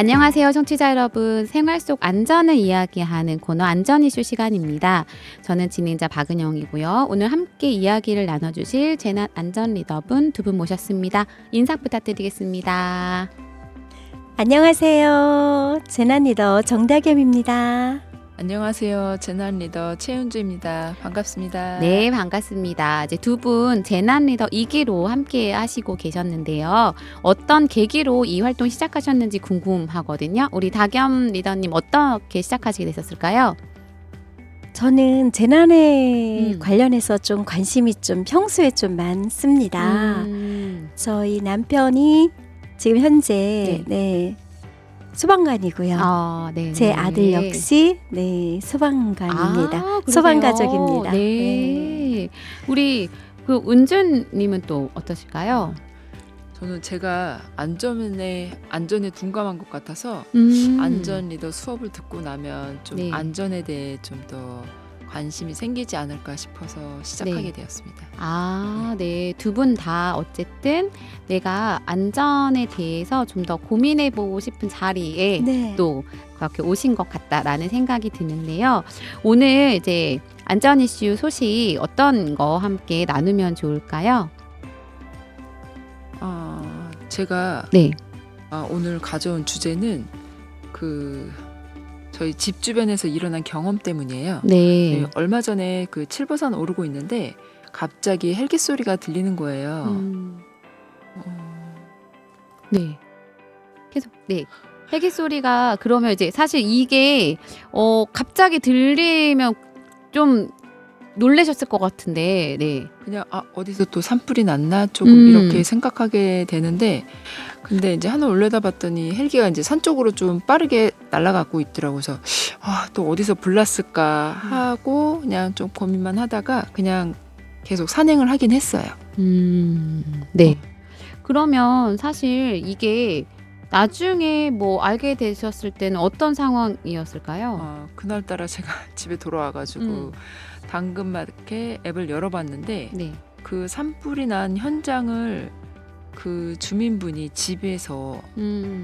안녕하세요, 청취자 여러분. 생활 속 안전을 이야기하는 코너 안전 이슈 시간입니다. 저는 진행자 박은영이고요. 오늘 함께 이야기를 나눠주실 재난 안전 리더분 두 분 모셨습니다. 인사 부탁드리겠습니다. 안녕하세요. 재난 리더 정다겸입니다. 안녕하세요. 재난 리더 최윤주입니다. 반갑습니다. 네, 반갑습니다. 이제 두 분 재난 리더 2기로 함께 하시고 계셨는데요. 어떤 계기로 이 활동 시작하셨는지 궁금하거든요. 우리 다겸 리더님 어떻게 시작하시게 되셨을까요? 저는 재난에 관련해서 좀 관심이 좀 평소에 좀 많습니다. 저희 남편이 지금 현재 소방관이고요. 네. 제 아들 역시 소방관입니다. 소방가족입니다. 네. 우리 그 은주님은 또 어떠실까요? 저는 제가 안전에 둔감한 것 같아서 안전 리더 수업을 듣고 나면 좀 네. 안전에 대해 좀 더 관심이 생기지 않을까 싶어서 시작하게 되었습니다. 네. 두 분 다 어쨌든 내가 안전에 대해서 좀 더 고민해보고 싶은 자리에 또 그렇게 오신 것 같다라는 생각이 드는데요. 오늘 이제 안전 이슈 소식 어떤 거 함께 나누면 좋을까요? 제가 오늘 가져온 주제는 저희 집 주변에서 일어난 경험 때문이에요. 네. 얼마 전에 그 칠보산 오르고 있는데 갑자기 헬기 소리가 들리는 거예요. 네. 계속 헬기 소리가 그러면 이제 사실 이게 갑자기 들리면 좀 놀라셨을 것 같은데, 그냥 어디서 또 산불이 났나 조금 이렇게 생각하게 되는데, 근데 이제 하늘 올려다 봤더니 헬기가 이제 산 쪽으로 좀 빠르게 날아가고 있더라고요. 그래서 또 어디서 불났을까 하고 그냥 좀 고민만 하다가 그냥 계속 산행을 하긴 했어요. 네. 그러면 사실 이게 나중에 뭐 알게 되셨을 때는 어떤 상황이었을까요? 그날따라 제가 집에 돌아와가지고 당근마켓 앱을 열어봤는데 그 산불이 난 현장을 그 주민분이 집에서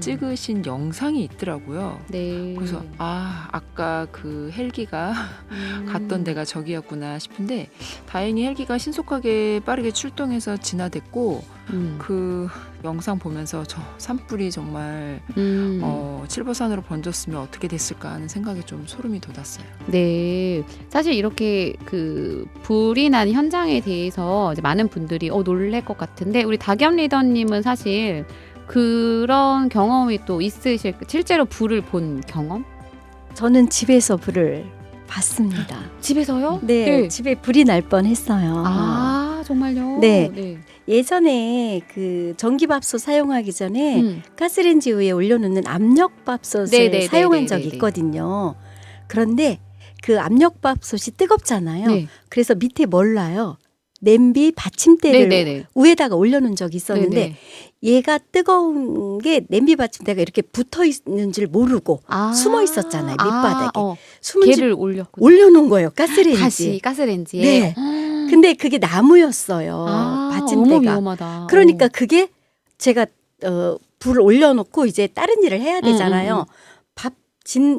찍으신 영상이 있더라고요. 그래서 아까 그 헬기가 갔던 데가 저기였구나 싶은데 다행히 헬기가 신속하게 빠르게 출동해서 진화됐고 그 영상 보면서 저 산불이 정말 칠보산으로 번졌으면 어떻게 됐을까 하는 생각에 좀 소름이 돋았어요. 네. 사실 이렇게 그 불이 난 현장에 대해서 이제 많은 분들이 놀랄 것 같은데 우리 다겸 리더님은 사실 그런 경험이 또 있으실 실제로 불을 본 경험? 저는 집에서 불을 봤습니다. 집에서요? 네. 집에 불이 날 뻔했어요. 정말요? 네. 예전에 그 전기밥솥 사용하기 전에 가스레인지 위에 올려놓는 압력밥솥을 사용한 적이 있거든요. 그런데 그 압력밥솥이 뜨겁잖아요. 그래서 밑에 몰라요. 냄비 받침대를 위에다가 올려놓은 적이 있었는데 얘가 뜨거운 게 냄비 받침대가 이렇게 붙어 있는 줄 모르고 숨어 있었잖아요. 밑바닥에. 걔를 올려놓은 거예요. 가스레인지. 다시 가스레인지에. 네. 근데 그게 나무였어요. 받침대가. 너무 위험하다. 그러니까 그게 제가 불을 올려놓고 이제 다른 일을 해야 되잖아요. 밥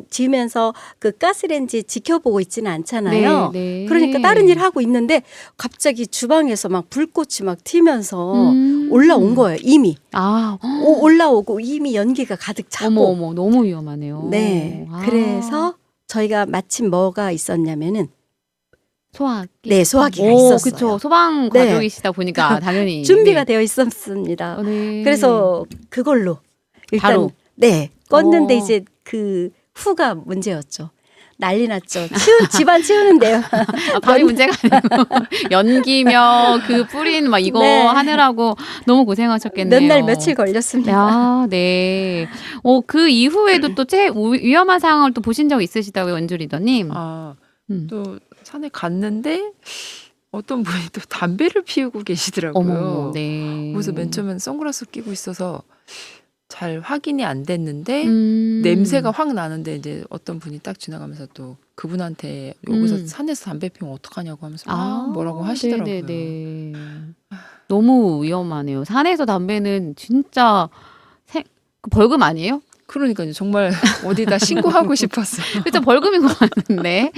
지으면서 그 가스레인지 지켜보고 있지는 않잖아요. 그러니까 다른 일 하고 있는데 갑자기 주방에서 막 불꽃이 막 튀면서 올라온 거예요. 이미. 올라오고 이미 연기가 가득 차고. 어머, 너무 위험하네요. 네. 그래서 저희가 마침 뭐가 있었냐면은 소화기. 네, 소화기가 있었어요. 그렇죠. 소방 가족이시다 보니까 당연히 준비가 되어 있었습니다. 그래서 그걸로 일단 바로. 껐는데 이제 그 후가 문제였죠. 난리 났죠. 집안 치우는데요. 밥이 문제가 아니고 연기며 그 뿌린 막 이거 하느라고 너무 고생하셨겠네요. 몇 날 며칠 걸렸습니다. 네. 그 이후에도 또 위험한 상황을 또 보신 적 있으시다고요, 은주 리더님? 또 산에 갔는데 어떤 분이 또 담배를 피우고 계시더라고요. 그래서 맨 처음엔 선글라스 끼고 있어서 잘 확인이 안 됐는데 냄새가 확 나는데 이제 어떤 분이 딱 지나가면서 또 그분한테 여기서 산에서 담배 피우면 어떡하냐고 하면서 뭐라고 하시더라고요. 너무 위험하네요. 산에서 담배는 진짜 벌금 아니에요? 그러니까요. 정말 어디다 신고하고 싶었어요. 그쵸. 벌금인 것 같은데.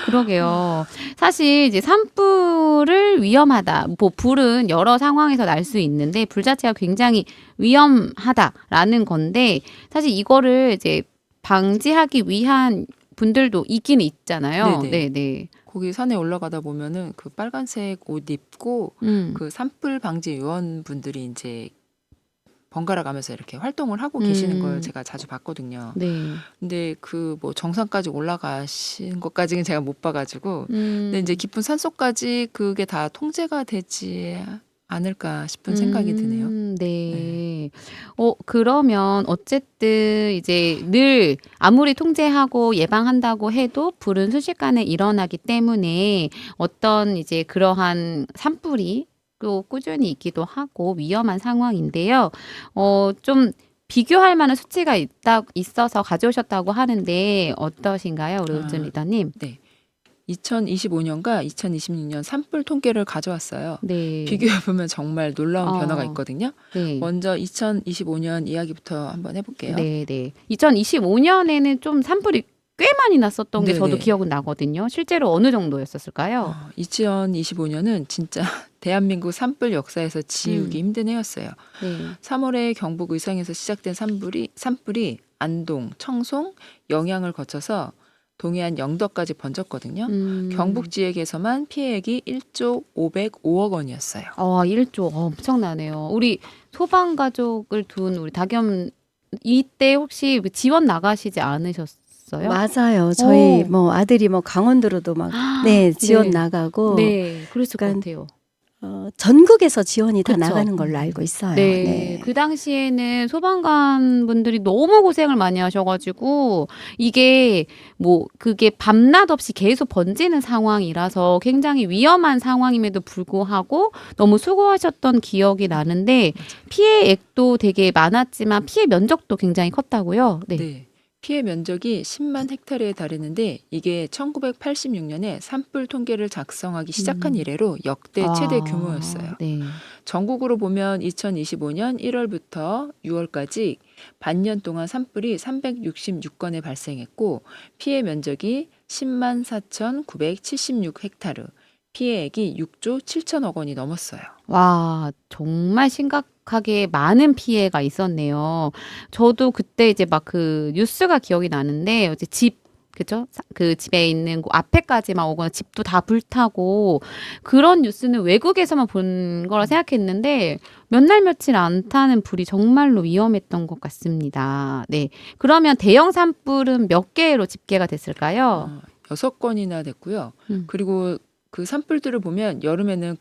그러게요. 사실 이제 산불을 위험하다. 뭐 불은 여러 상황에서 날 수 있는데 불 자체가 굉장히 위험하다라는 건데 사실 이거를 이제 방지하기 위한 분들도 있긴 있잖아요. 네네. 네네. 거기 산에 올라가다 보면은 그 빨간색 옷 입고 그 산불 방지 요원분들이 이제 번갈아 가면서 이렇게 활동을 하고 계시는 걸 제가 자주 봤거든요. 네. 근데 그 뭐 정상까지 올라가신 것까지는 제가 못 봐가지고 근데 이제 깊은 산속까지 그게 다 통제가 되지 않을까 싶은 생각이 드네요. 네. 네. 그러면 어쨌든 이제 늘 아무리 통제하고 예방한다고 해도 불은 순식간에 일어나기 때문에 어떤 이제 그러한 산불이 또 꾸준히 있기도 하고 위험한 상황인데요. 좀 비교할 만한 수치가 있어서 가져오셨다고 하는데 어떠신가요, 우리 은준 리더님? 네. 2025년과 2026년 산불 통계를 가져왔어요. 네. 비교해보면 정말 놀라운 변화가 있거든요. 네. 먼저 2025년 이야기부터 한번 해볼게요. 네. 2025년에는 좀 산불이 꽤 많이 났었던 게 저도 네네. 기억은 나거든요. 실제로 어느 정도였었을까요? 2025년은 진짜 대한민국 산불 역사에서 지우기 힘든 해였어요. 네. 3월에 경북 의성에서 시작된 산불이 안동, 청송, 영양을 거쳐서 동해안 영도까지 번졌거든요. 경북 지역에서만 피해액이 1조 505억 원이었어요. 1조 엄청나네요. 우리 소방 가족을 둔 우리 다겸 이때 혹시 지원 나가시지 않으셨어요? 맞아요. 저희 뭐 아들이 뭐 강원도로도 막 지원 네. 나가고 네, 그랬을 것 그러니까 같아요. 전국에서 지원이 다 그쵸. 나가는 걸로 알고 있어요. 네. 그 당시에는 소방관 분들이 너무 고생을 많이 하셔가지고 이게 뭐 그게 밤낮 없이 계속 번지는 상황이라서 굉장히 위험한 상황임에도 불구하고 너무 수고하셨던 기억이 나는데 피해액도 되게 많았지만 피해 면적도 굉장히 컸다고요. 네. 네. 피해 면적이 10만 헥타르에 달했는데 이게 1986년에 산불 통계를 작성하기 시작한 이래로 역대 최대 규모였어요. 네. 전국으로 보면 2025년 1월부터 6월까지 반년 동안 산불이 366건에 발생했고 피해 면적이 10만 4,976 헥타르, 피해액이 6조 7천억 원이 넘었어요. 와, 정말 심각하게 많은 피해가 있었네요. 저도 그때 이제 막 그 뉴스가 기억이 나는데 어제 그죠? 그 집에 있는 그 앞에까지만 오거나 집도 다 불타고 그런 뉴스는 외국에서만 본 거라 생각했는데 몇 날 며칠 안 타는 불이 정말로 위험했던 것 같습니다. 네. 그러면 대형 산불은 몇 개로 집계가 됐을까요? 6건이나 됐고요. 그리고 그 산불들을 보면 여름에는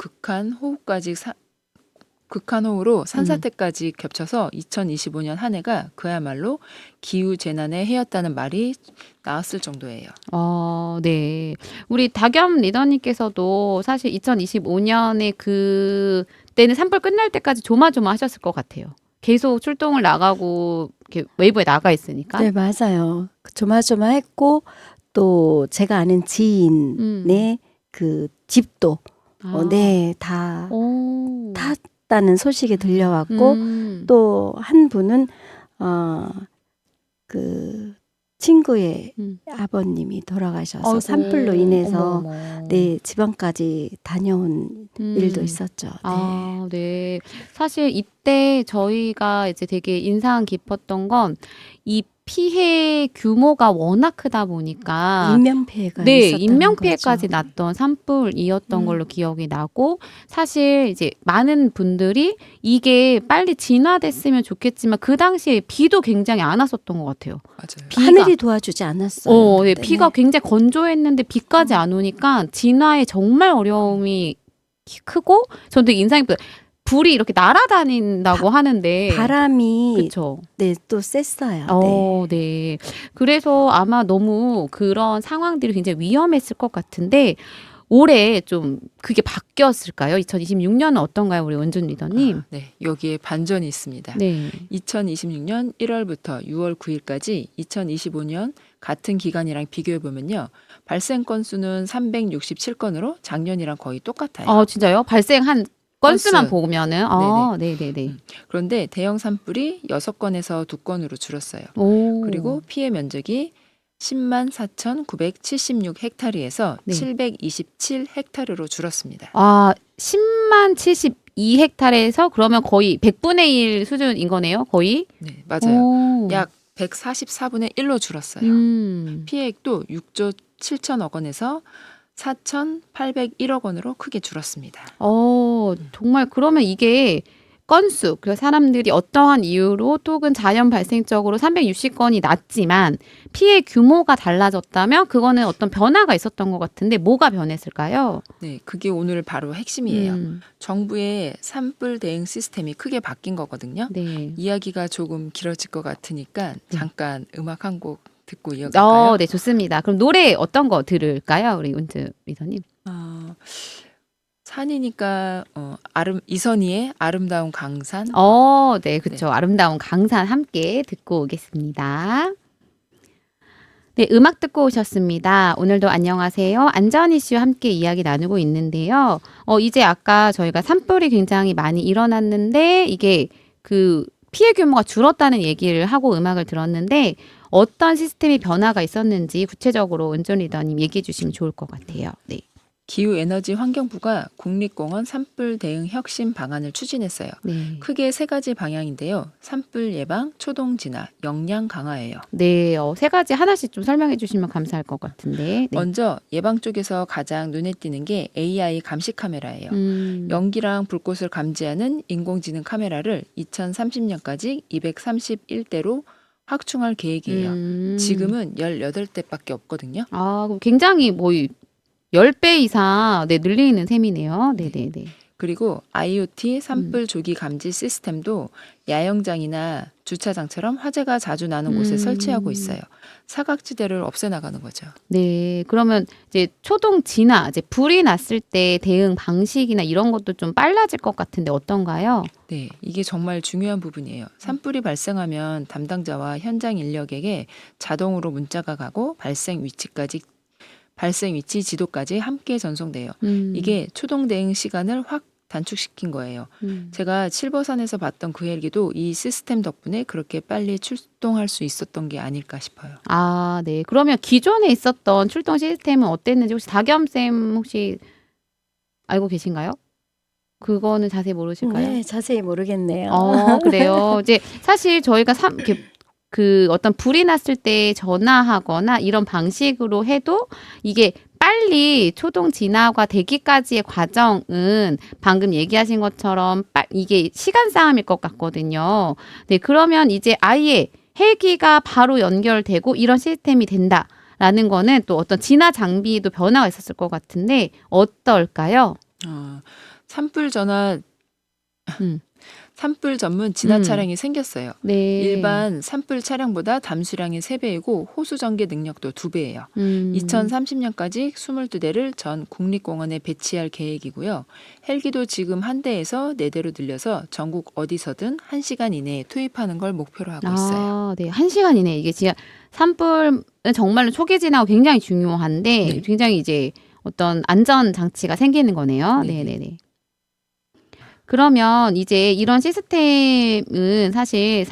극한호우로 산사태까지 겹쳐서 2025년 한 해가 그야말로 기후 재난의 해였다는 말이 나왔을 정도예요. 네. 우리 다겸 리더님께서도 사실 2025년에 그때는 산불 끝날 때까지 조마조마하셨을 것 같아요. 계속 출동을 나가고 이렇게 외부에 나가 있으니까. 네, 맞아요. 조마조마했고 또 제가 아는 지인의 그 집도 다 탔다는 소식이 들려왔고 또 한 분은 그 친구의 아버님이 돌아가셔서 산불로 인해서 지방까지 다녀온 일도 있었죠. 네. 네. 사실 이때 저희가 이제 되게 인상 깊었던 건 이 피해 규모가 워낙 크다 보니까 인명피해가 있었다는 인명피해까지 거죠. 났던 산불이었던 걸로 기억이 나고 사실 이제 많은 분들이 이게 빨리 진화됐으면 좋겠지만 그 당시에 비도 굉장히 안 왔었던 것 같아요. 맞아요. 하늘이 도와주지 않았어요. 네, 비가 굉장히 건조했는데 비까지 안 오니까 진화에 정말 어려움이 크고 저도 인상이 깊어요. 불이 이렇게 날아다닌다고 하는데 바람이 그쵸? 또 셌어요. 네. 그래서 아마 너무 그런 상황들이 굉장히 위험했을 것 같은데 올해 좀 그게 바뀌었을까요? 2026년은 어떤가요, 우리 원준 리더님? 네, 여기에 반전이 있습니다. 네. 2026년 1월부터 6월 9일까지 2025년 같은 기간이랑 비교해 보면요. 발생 건수는 367건으로 작년이랑 거의 똑같아요. 진짜요? 발생한 건수만 보면은 네네네. 그런데 대형 산불이 6건에서 2건으로 줄었어요. 오. 그리고 피해 면적이 10만 4,976 헥타르에서 네. 727 헥타르로 줄었습니다. 아, 10만 72헥타르에서 그러면 거의 100분의 1 수준인 거네요, 거의? 네, 맞아요. 오. 약 144분의 1로 줄었어요. 피해액도 6조 7천억 원에서 4,801억 원으로 크게 줄었습니다. 정말 그러면 이게 건수, 그래서 사람들이 어떠한 이유로 또는 자연 발생적으로 360건이 낮지만 피해 규모가 달라졌다면 그거는 어떤 변화가 있었던 것 같은데 뭐가 변했을까요? 네, 그게 오늘 바로 핵심이에요. 정부의 산불 대응 시스템이 크게 바뀐 거거든요. 네. 이야기가 조금 길어질 것 같으니까 잠깐 음악 한 곡 듣고 이어갈까요? 네, 좋습니다. 그럼 노래 어떤 거 들을까요, 우리 은주 리더님? 산이니까 이선희의 아름다운 강산. 네, 그렇죠. 아름다운 강산 함께 듣고 오겠습니다. 네, 음악 듣고 오셨습니다. 오늘도 안녕하세요. 안전 이슈 함께 이야기 나누고 있는데요. 이제 아까 저희가 산불이 굉장히 많이 일어났는데 이게 그 피해 규모가 줄었다는 얘기를 하고 음악을 들었는데 어떤 시스템이 변화가 있었는지 구체적으로 은전 리더님 얘기해 주시면 좋을 것 같아요. 네. 기후에너지환경부가 국립공원 산불 대응 혁신 방안을 추진했어요. 네. 크게 3가지 방향인데요. 산불 예방, 초동 진화, 역량 강화예요. 네, 3가지 하나씩 좀 설명해 주시면 감사할 것 같은데. 네. 먼저 예방 쪽에서 가장 눈에 띄는 게 AI 감시 카메라예요. 연기랑 불꽃을 감지하는 인공지능 카메라를 2030년까지 231대로 확충할 계획이에요. 지금은 18대밖에 없거든요. 그럼 굉장히 10배 이상 늘리는 셈이네요. 네네네. 그리고 IoT 산불 조기 감지 시스템도 야영장이나 주차장처럼 화재가 자주 나는 곳에 설치하고 있어요. 사각지대를 없애나가는 거죠. 네, 그러면 이제 초동 진화, 이제 불이 났을 때 대응 방식이나 이런 것도 좀 빨라질 것 같은데 어떤가요? 네, 이게 정말 중요한 부분이에요. 산불이 발생하면 담당자와 현장 인력에게 자동으로 문자가 가고 발생 위치 지도까지 함께 전송돼요. 이게 초동 대응 시간을 확 단축시킨 거예요. 제가 칠보산에서 봤던 그 헬기도 이 시스템 덕분에 그렇게 빨리 출동할 수 있었던 게 아닐까 싶어요. 네. 그러면 기존에 있었던 출동 시스템은 어땠는지 혹시 다겸쌤 혹시 알고 계신가요? 그거는 자세히 모르실까요? 네, 자세히 모르겠네요. 그래요. 이제 사실 저희가 그 어떤 불이 났을 때 전화하거나 이런 방식으로 해도 이게 빨리 초동 진화가 되기까지의 과정은 방금 얘기하신 것처럼 이게 시간 싸움일 것 같거든요. 네, 그러면 이제 아예 헬기가 바로 연결되고 이런 시스템이 된다라는 거는 또 어떤 진화 장비에도 변화가 있었을 것 같은데 어떨까요? 산불 전문 진화 차량이 생겼어요. 네. 일반 산불 차량보다 담수량이 3배이고 호수 전개 능력도 2배예요. 2030년까지 22대를 전 국립공원에 배치할 계획이고요. 헬기도 지금 1대에서 4대로 늘려서 전국 어디서든 1시간 이내에 투입하는 걸 목표로 하고 있어요. 네. 1시간 이내. 이게 지금 산불은 정말로 초기 진화가 굉장히 중요한데 굉장히 이제 어떤 안전 장치가 생기는 거네요. 네네네. 그러면 이제 이런 시스템은 사실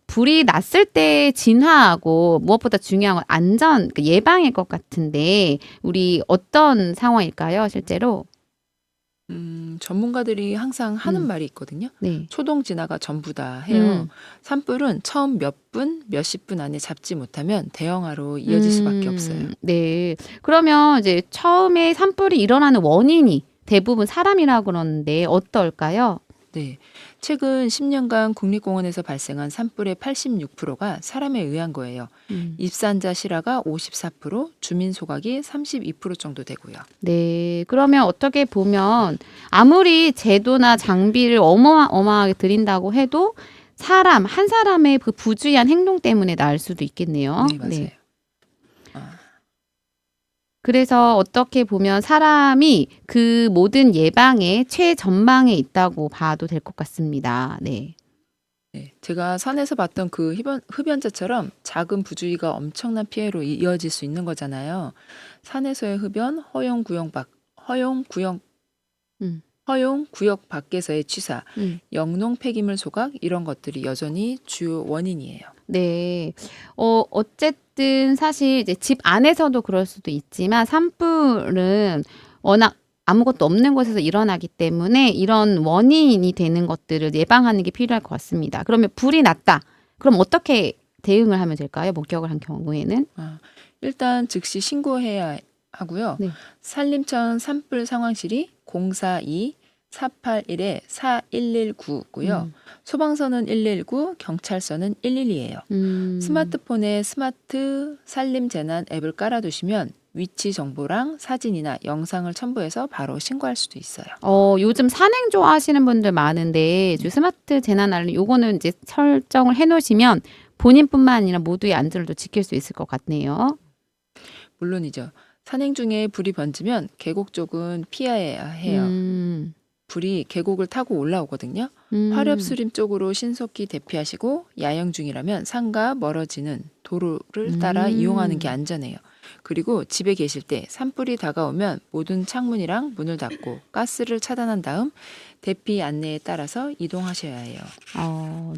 불이 났을 때 진화하고 무엇보다 중요한 건 안전, 예방일 것 같은데 우리 어떤 상황일까요, 실제로? 전문가들이 항상 하는 말이 있거든요. 네. 초동 진화가 전부다 해요. 산불은 처음 몇십 분 안에 잡지 못하면 대형화로 이어질 수밖에 없어요. 네. 그러면 이제 처음에 산불이 일어나는 원인이 대부분 사람이라고 그러는데 어떨까요? 네. 최근 10년간 국립공원에서 발생한 산불의 86%가 사람에 의한 거예요. 입산자 실화가 54%, 주민 소각이 32% 정도 되고요. 네. 그러면 어떻게 보면 아무리 제도나 장비를 어마어마하게 들인다고 해도 한 사람의 그 부주의한 행동 때문에 날 수도 있겠네요. 네, 맞아요. 네. 그래서 어떻게 보면 사람이 그 모든 예방의 최전방에 있다고 봐도 될 것 같습니다. 네. 네, 제가 산에서 봤던 그 흡연자처럼 작은 부주의가 엄청난 피해로 이어질 수 있는 거잖아요. 산에서의 흡연 허용 구역 허용, 구역 밖에서의 취사, 영농 폐기물 소각 이런 것들이 여전히 주요 원인이에요. 네. 어쨌든 사실 이제 집 안에서도 그럴 수도 있지만 산불은 워낙 아무것도 없는 곳에서 일어나기 때문에 이런 원인이 되는 것들을 예방하는 게 필요할 것 같습니다. 그러면 불이 났다. 그럼 어떻게 대응을 하면 될까요? 목격을 한 경우에는? 일단 즉시 신고해야 하고요. 네. 산림청 산불 상황실이 042-481-4119고요. 소방서는 119, 경찰서는 112예요. 스마트폰에 스마트 산림 재난 앱을 깔아두시면 위치 정보랑 사진이나 영상을 첨부해서 바로 신고할 수도 있어요. 요즘 산행 좋아하시는 분들 많은데 스마트 재난 알림 요거는 이제 설정을 해놓으시면 본인뿐만 아니라 모두의 안전을 지킬 수 있을 것 같네요. 물론이죠. 산행 중에 불이 번지면 계곡 쪽은 피해야 해요. 불이 계곡을 타고 올라오거든요. 화렵수림 쪽으로 신속히 대피하시고 야영 중이라면 산과 멀어지는 도로를 따라 이용하는 게 안전해요. 그리고 집에 계실 때 산불이 다가오면 모든 창문이랑 문을 닫고 가스를 차단한 다음 대피 안내에 따라서 이동하셔야 해요.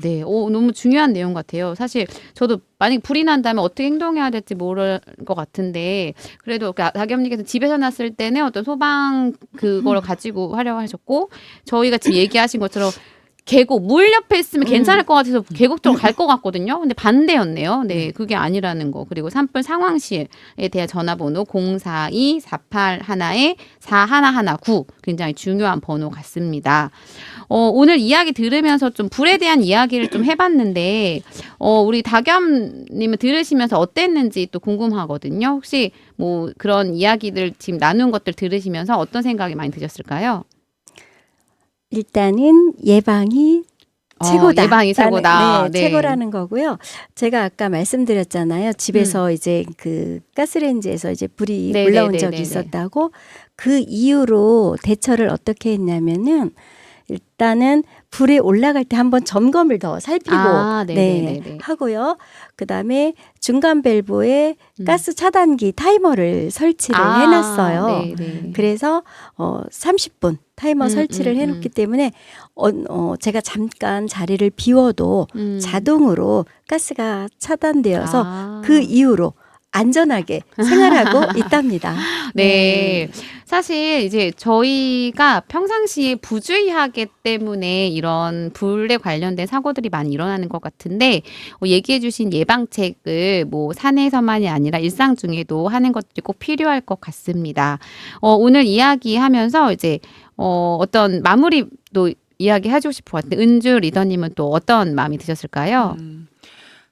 네. 너무 중요한 내용 같아요. 사실 저도 만약 불이 난다면 어떻게 행동해야 될지 모를 것 같은데 그래도 다겸님께서 집에서 났을 때는 어떤 소방 그걸 가지고 하려고 하셨고 저희가 지금 얘기하신 것처럼 계곡 물 옆에 있으면 괜찮을 것 같아서 계곡 쪽으로 갈 것 같거든요. 근데 반대였네요. 네, 그게 아니라는 거. 그리고 산불 상황실에 대한 전화번호 042-481-4119 굉장히 중요한 번호 같습니다. 오늘 이야기 들으면서 좀 불에 대한 이야기를 좀 해봤는데 우리 다겸님은 들으시면서 어땠는지 또 궁금하거든요. 혹시 뭐 그런 이야기들 지금 나눈 것들 들으시면서 어떤 생각이 많이 드셨을까요? 일단은 예방이 최고다. 예방이 최고다. 네, 최고라는 거고요. 제가 아까 말씀드렸잖아요. 집에서 이제 그 가스레인지에서 이제 불이 올라온 적이 있었다고. 그 이후로 대처를 어떻게 했냐면은 일단은 불에 올라갈 때 한번 점검을 더 살피고 하고요. 그다음에 중간 밸브에 가스 차단기 타이머를 설치를 해놨어요. 그래서 30분 타이머 설치를 해놓기 때문에 제가 잠깐 자리를 비워도 자동으로 가스가 차단되어서 그 이후로 안전하게 생활하고 있답니다. 네. 사실 이제 저희가 평상시에 부주의하기 때문에 이런 불에 관련된 사고들이 많이 일어나는 것 같은데 얘기해 주신 예방책을 뭐 산에서만이 아니라 일상 중에도 하는 것들이 꼭 필요할 것 같습니다. 오늘 이야기하면서 이제 어떤 마무리도 이야기해주고 싶을 것 같은데 은주 리더님은 또 어떤 마음이 드셨을까요?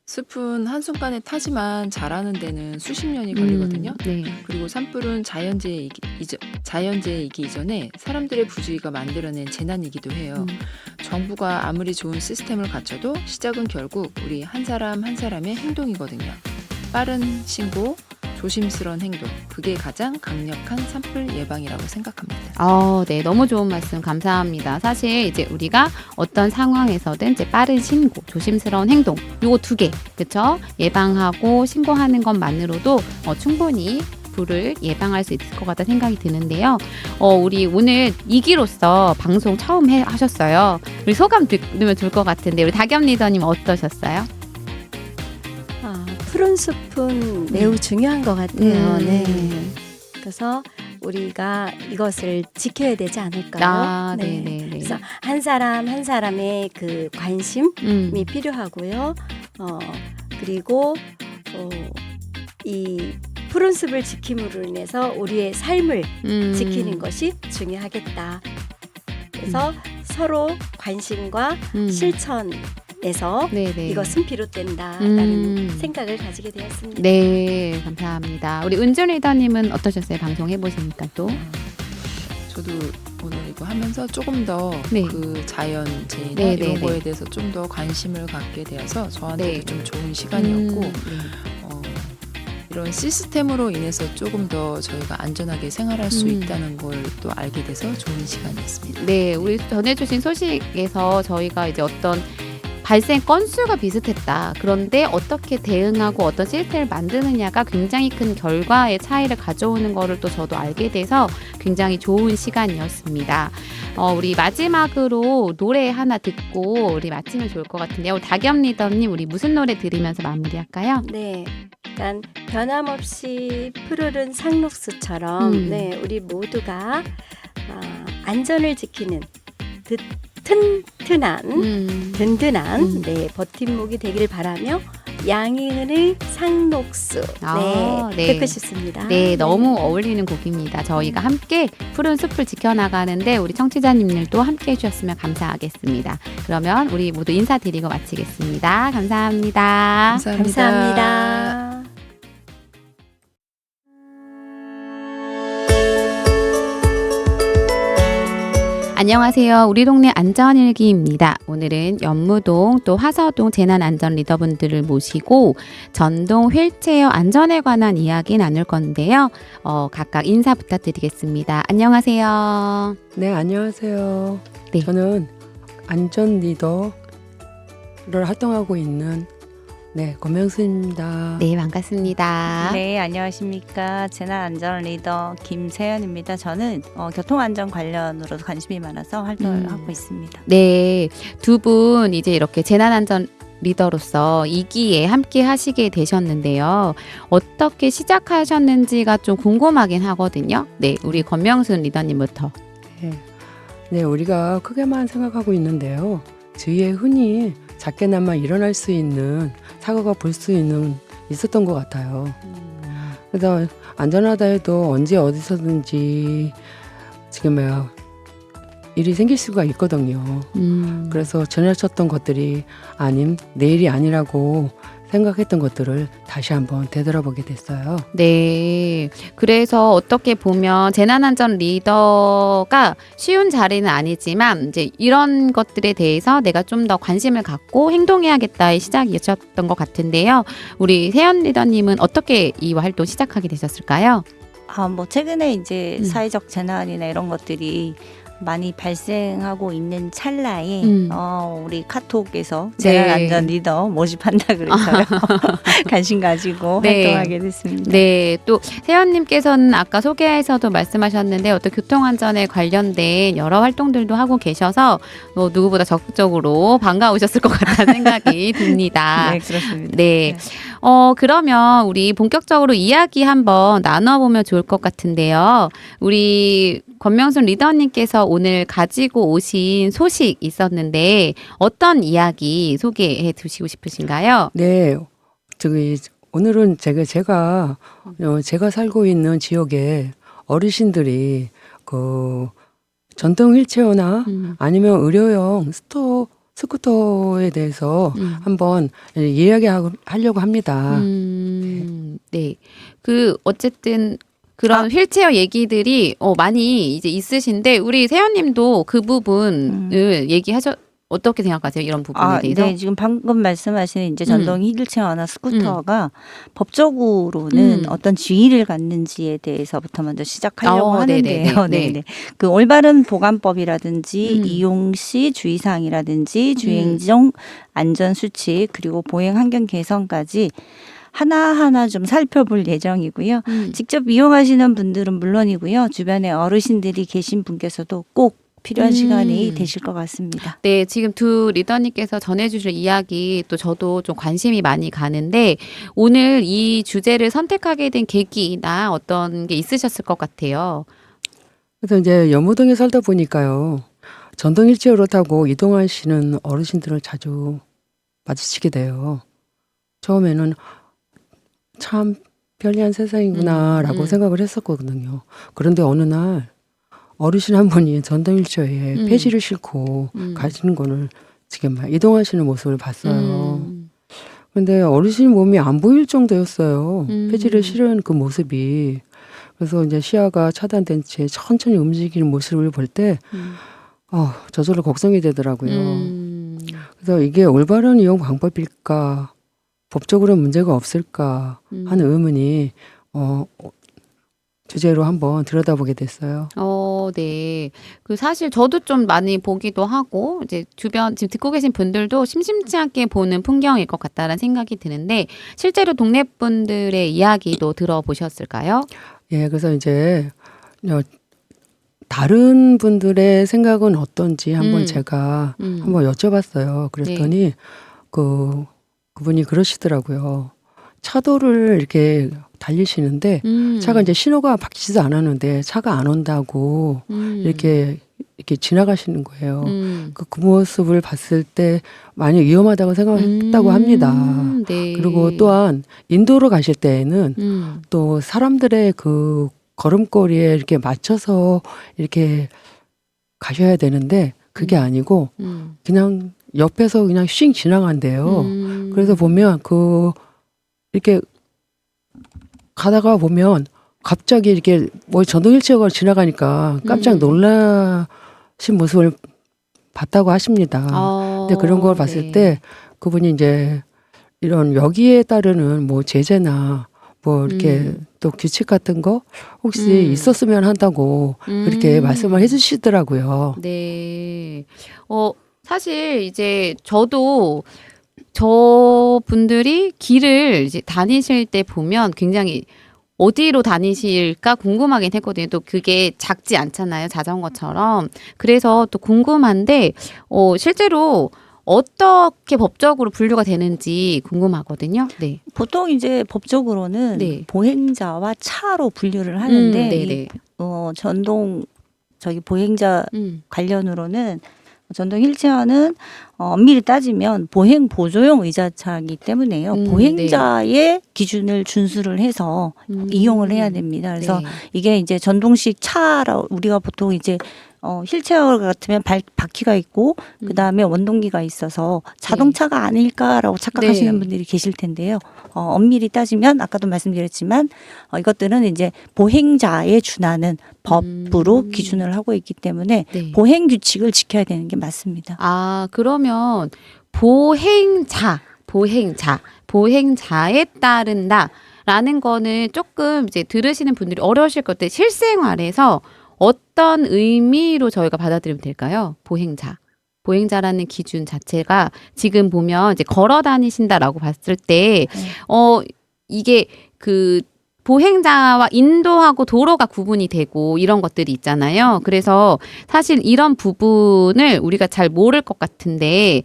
숲은 한순간에 타지만 자라는 데는 수십 년이 걸리거든요. 그리고 산불은 자연재해이기 이전에 사람들의 부주의가 만들어낸 재난이기도 해요. 정부가 아무리 좋은 시스템을 갖춰도 시작은 결국 우리 한 사람 한 사람의 행동이거든요. 빠른 신고, 조심스러운 행동, 그게 가장 강력한 산불 예방이라고 생각합니다. 네, 너무 좋은 말씀 감사합니다. 사실 이제 우리가 어떤 상황에서든 이제 빠른 신고, 조심스러운 행동, 요거 2개, 그렇죠? 예방하고 신고하는 것만으로도 충분히 불을 예방할 수 있을 것 같다 생각이 드는데요. 우리 오늘 2기로서 방송 처음 하셨어요. 우리 소감 들으면 좋을 것 같은데 우리 다겸 리더님 어떠셨어요? 푸른 숲은 매우 중요한 것 같아요. 네. 그래서 우리가 이것을 지켜야 되지 않을까요? 그래서 한 사람 한 사람의 그 관심이 필요하고요. 그리고 이 푸른 숲을 지킴으로 인해서 우리의 삶을 지키는 것이 중요하겠다. 그래서 서로 관심과 실천에서 이것은 비롯된다라는 생각을 가지게 되었습니다. 네, 감사합니다. 우리 은주 리더님은 어떠셨어요? 방송 해보시니까 또? 저도 오늘 이거 하면서 조금 더 그 자연재해나 이런 거에 대해서 좀 더 관심을 갖게 되어서 저한테도 좀 좋은 시간이었고 이런 시스템으로 인해서 조금 더 저희가 안전하게 생활할 수 있다는 걸 또 알게 돼서 좋은 시간이었습니다. 네, 우리 전해주신 소식에서 저희가 이제 어떤 발생 건수가 비슷했다. 그런데 어떻게 대응하고 어떤 시스템을 만드느냐가 굉장히 큰 결과의 차이를 가져오는 거를 또 저도 알게 돼서 굉장히 좋은 시간이었습니다. 우리 마지막으로 노래 하나 듣고 우리 마치면 좋을 것 같은데요. 다겸 리더님, 우리 무슨 노래 들으면서 마무리할까요? 네, 일단 변함없이 푸르른 상록수처럼 네, 우리 모두가 안전을 지키는 든든한 네, 버팀목이 되길 바라며 양희은의 상록수 네, 듣고 싶습니다. 네, 너무 어울리는 곡입니다. 저희가 함께 푸른 숲을 지켜나가는데 우리 청취자님들도 함께 해주셨으면 감사하겠습니다. 그러면 우리 모두 인사드리고 마치겠습니다. 감사합니다. 감사합니다. 안녕하세요. 우리 동네 안전일기입니다. 오늘은 연무동 또 화서동 재난안전 리더분들을 모시고 전동 휠체어 안전에 관한 이야기 나눌 건데요. 각각 인사 부탁드리겠습니다. 안녕하세요. 네, 안녕하세요. 네. 저는 안전 리더를 활동하고 있는 권명수입니다. 네, 반갑습니다. 네, 안녕하십니까. 재난안전 리더 김세연입니다. 저는 교통안전 관련으로 관심이 많아서 활동을 하고 있습니다. 네, 두 분 이제 이렇게 재난안전 리더로서 2기에 함께 하시게 되셨는데요. 어떻게 시작하셨는지가 좀 궁금하긴 하거든요. 네, 우리 권명순 리더님부터. 네, 우리가 크게만 생각하고 있는데요. 주위에 흔히 작게나마 일어날 수 있는 사고가 볼 수 있었던 것 같아요. 그래서 안전하다 해도 언제 어디서든지 지금 일이 생길 수가 있거든요. 그래서 지나쳤던 것들이 아님 내일이 아니라고 생각했던 것들을 다시 한번 되돌아보게 됐어요. 네. 그래서 어떻게 보면 재난안전 리더가 쉬운 자리는 아니지만 이제 이런 것들에 대해서 내가 좀 더 관심을 갖고 행동해야겠다의 시작이셨던 것 같은데요. 우리 세연 리더님은 어떻게 이 활동 시작하게 되셨을까요? 최근에 이제 사회적 재난이나 이런 것들이 많이 발생하고 있는 찰나에 우리 카톡에서 재난안전 리더 모집한다 그래서요. 관심 가지고 활동하게 됐습니다. 네, 또 세연님께서는 아까 소개에서도 말씀하셨는데 어떤 교통안전에 관련된 여러 활동들도 하고 계셔서 누구보다 적극적으로 반가우셨을 것 같다는 생각이 듭니다. 네, 그렇습니다. 네. 그러면 우리 본격적으로 이야기 한번 나눠보면 좋을 것 같은데요. 우리 권명순 리더님께서 오늘 가지고 오신 소식 있었는데 어떤 이야기 소개해 주시고 싶으신가요? 네, 오늘은 제가 살고 있는 지역에 어르신들이 전동 휠체어나 아니면 의료용 스쿠터에 대해서 한번 이야기하려고 합니다. 네. 어쨌든 그런 휠체어 얘기들이 많이 이제 있으신데 우리 세연님도 그 부분을 어떻게 생각하세요? 이런 부분에 대해서? 네, 지금 방금 말씀하신 이제 전동 휠체어나 스쿠터가 법적으로는 어떤 지위를 갖는지에 대해서부터 먼저 시작하려고 하는데요. 네. 그 올바른 보관법이라든지 이용 시 주의사항이라든지 주행정 안전 수칙 그리고 보행 환경 개선까지 하나하나 좀 살펴볼 예정이고요. 직접 이용하시는 분들은 물론이고요. 주변에 어르신들이 계신 분께서도 꼭 필요한 시간이 되실 것 같습니다. 네, 지금 두 리더님께서 전해주실 이야기 또 저도 좀 관심이 많이 가는데 오늘 이 주제를 선택하게 된 계기나 어떤 게 있으셨을 것 같아요. 그래서 이제 연무동에 살다 보니까요. 전동 휠체어로 타고 이동하시는 어르신들을 자주 마주치게 돼요. 처음에는 참 편리한 세상이구나라고 생각을 했었거든요. 그런데 어느 날 어르신 한 분이 전동 휠체어에 폐지를 싣고 가시는 거를 지금 이동하시는 모습을 봤어요. 근데 어르신 몸이 안 보일 정도였어요. 폐지를 실은 그 모습이. 그래서 이제 시야가 차단된 채 천천히 움직이는 모습을 볼 때 저절로 걱정이 되더라고요. 그래서 이게 올바른 이용 방법일까? 법적으로 문제가 없을까 하는 의문이 주제로 한번 들여다보게 됐어요. 네. 그 사실 저도 좀 많이 보기도 하고 이제 주변 지금 듣고 계신 분들도 심심치 않게 보는 풍경일 것 같다라는 생각이 드는데 실제로 동네 분들의 이야기도 들어보셨을까요? 예, 그래서 이제 다른 분들의 생각은 어떤지 한번 제가 한번 여쭤봤어요. 그랬더니 네. 그분이 그러시더라고요. 차도를 이렇게 달리시는데 차가 이제 신호가 바뀌지도 않았는데 차가 안 온다고 이렇게 지나가시는 거예요. 그 모습을 봤을 때 많이 위험하다고 생각했다고 합니다. 네. 그리고 또한 인도로 가실 때에는 또 사람들의 그 걸음걸이에 이렇게 맞춰서 이렇게 가셔야 되는데 그게 아니고 그냥 옆에서 그냥 쉥 지나간대요. 그래서 보면 이렇게 가다가 보면 갑자기 이렇게 뭐 전동 휠체어가 지나가니까 깜짝 놀라신 모습을 봤다고 하십니다. 근데 그런 걸 봤을 네. 때 그분이 이제 이런 여기에 따르는 뭐 제재나 뭐 이렇게 또 규칙 같은 거 혹시 있었으면 한다고 그렇게 말씀을 해주시더라고요. 네. 사실 이제 저도 저분들이 길을 이제 다니실 때 보면 굉장히 어디로 다니실까 궁금하긴 했거든요. 또 그게 작지 않잖아요. 자전거처럼. 그래서 또 궁금한데, 실제로 어떻게 법적으로 분류가 되는지 궁금하거든요. 네. 보통 이제 법적으로는 네. 보행자와 차로 분류를 하는데 네네. 전동 보행자 관련으로는 전동 휠체어는 엄밀히 따지면 보행 보조용 의자차이기 때문에요. 보행자의 기준을 준수를 해서 이용을 해야 됩니다. 그래서 네. 이게 이제 전동식 차라 우리가 보통 이제 휠체어 같으면 바퀴가 있고 그 다음에 원동기가 있어서 자동차가 아닐까라고 착각하시는 네. 분들이 계실 텐데요. 엄밀히 따지면 아까도 말씀드렸지만 이것들은 이제 보행자에 준하는 법으로 기준을 하고 있기 때문에 네. 보행 규칙을 지켜야 되는 게 맞습니다. 그러면 보행자에 따른다라는 거는 조금 이제 들으시는 분들이 어려우실 것 같아요. 실생활에서 어떤 의미로 저희가 받아들이면 될까요? 보행자라는 기준 자체가 지금 보면 이제 걸어 다니신다라고 봤을 때, 이게 보행자와 인도하고 도로가 구분이 되고 이런 것들이 있잖아요. 그래서 사실 이런 부분을 우리가 잘 모를 것 같은데,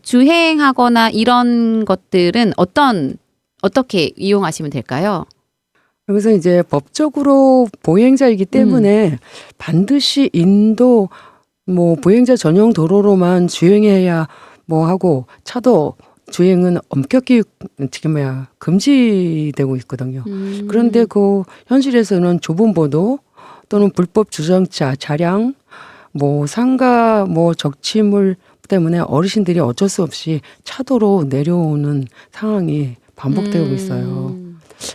주행하거나 이런 것들은 어떻게 이용하시면 될까요? 그래서 이제 법적으로 보행자이기 때문에 반드시 인도 뭐 보행자 전용 도로로만 주행해야 뭐 하고 차도 주행은 엄격히 금지되고 있거든요. 그런데 현실에서는 좁은 보도 또는 불법 주정차 차량 뭐 상가 뭐 적치물 때문에 어르신들이 어쩔 수 없이 차도로 내려오는 상황이 반복되고 있어요.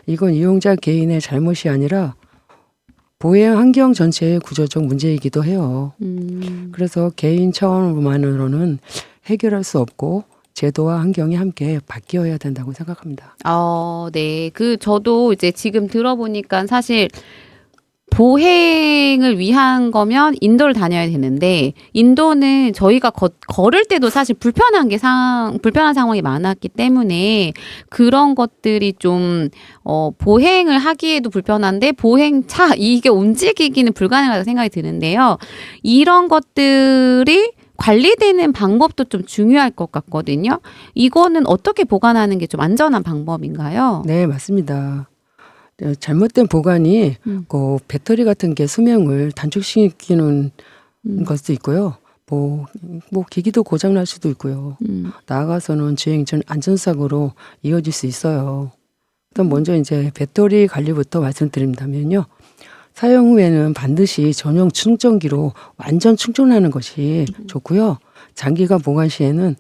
이건 이용자 개인의 잘못이 아니라 보행 환경 전체의 구조적 문제이기도 해요. 그래서 개인 차원으로만으로는 해결할 수 없고 제도와 환경이 함께 바뀌어야 된다고 생각합니다. 네. 저도 이제 지금 들어보니까 사실 보행을 위한 거면 인도를 다녀야 되는데 인도는 저희가 걸을 때도 사실 불편한 상황이 많았기 때문에 그런 것들이 좀 보행을 하기에도 불편한데 보행차 이게 움직이기는 불가능하다고 생각이 드는데요. 이런 것들이 관리되는 방법도 좀 중요할 것 같거든요. 이거는 어떻게 보관하는 게 좀 안전한 방법인가요? 네, 맞습니다. 잘못된 보관이 배터리 같은 게 수명을 단축시키는 것도 있고요. 뭐 기기도 고장 날 수도 있고요. 나아가서는 주행 전 안전사고로 이어질 수 있어요. 일단 먼저 이제 배터리 관리부터 말씀드린다면요. 사용 후에는 반드시 전용 충전기로 완전 충전하는 것이 좋고요. 장기간 보관 시에는